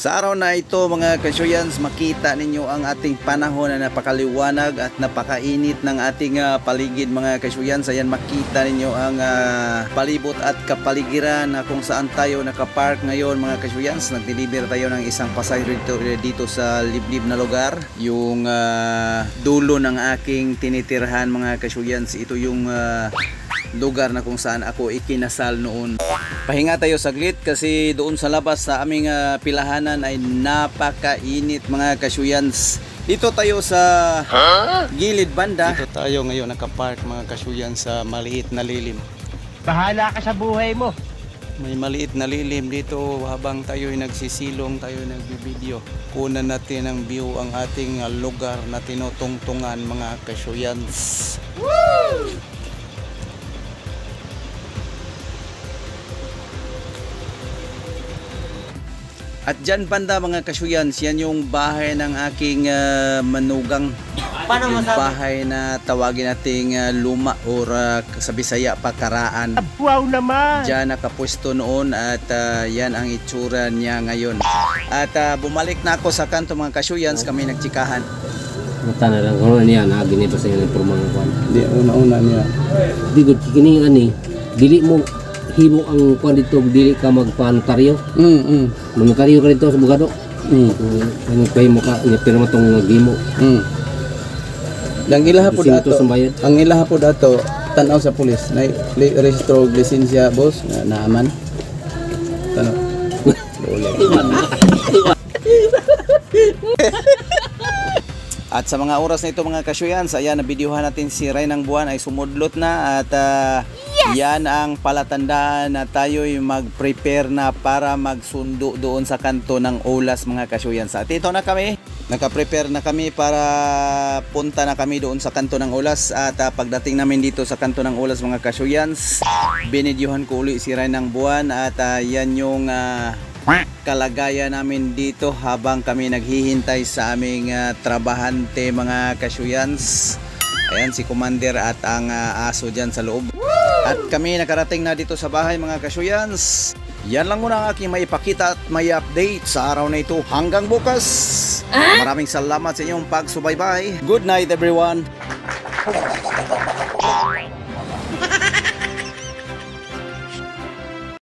Sa araw na ito mga kasyuyans, makita ninyo ang ating panahon na napakaliwanag at napakainit ng ating paligid mga kasyuyans. Ayan, makita ninyo ang palibot at kapaligiran na kung saan tayo nakapark ngayon mga kasyuyans. Nag-deliver tayo ng isang pasahero dito sa liblib na lugar. Yung dulo ng aking tinitirhan mga kasyuyans, ito yung lugar na kung saan ako ikinasal noon. Pahinga tayo saglit kasi doon sa labas sa aming pilahanan ay napakainit mga kasyuyans. Dito tayo sa gilid banda. Dito tayo ngayon nakapark mga kasyuyans sa maliit na lilim. Bahala ka sa buhay mo. May maliit na lilim dito habang tayo ay nagsisilong, tayo nagbibideo. Kunan natin ang view ang ating lugar na tinutungtungan mga kasyuyans. Woo! At dyan banda mga kasyuyans, yan yung bahay ng aking manugang. Bahay na tawagin nating luma or sa Bisaya pa karaan. Wow naman! Dyan nakapwesto noon at yan ang itsura niya ngayon. At bumalik na ako sa kanto mga kasyuyans, kami nagtsikahan. Mata na lang kung ano niya, nagini pa sa iyo ng purmang kwan. Di, una-una niya. Di ko kini ani, dili mo himo ang kwan dito, dili ka magpa-notaryo. Notaryo ka dito sa bugado. Ano kay mo ka ni pirma tong gimo. Ang ilaha po dato. Ang ilaha po dato tanaw sa pulis. Na rehistro lisensya boss na naaman. Tanaw. At sa mga oras na ito mga kasyuyans, ayan, nabidyohan natin si Ray ng Buwan ay sumudlot na at yan ang palatandaan na tayo'y mag-prepare na para magsundo doon sa kanto ng Ulas mga kasyuyans. At ito na kami, naka-prepare na kami para punta na kami doon sa kanto ng Ulas. At pagdating namin dito sa kanto ng Ulas mga kasyuyans, binidyohan ko uli si Ray ng Buwan at yan yung kalagayan namin dito habang kami naghihintay sa aming trabahante mga kasyuyans. Ayan si Commander at ang aso dyan sa loob. At kami nakarating na dito sa bahay mga kasyuyans. Yan lang muna ang aking maipakita at may update sa araw na ito. Hanggang bukas. Maraming salamat sa inyong pagsubaybay. Good night everyone.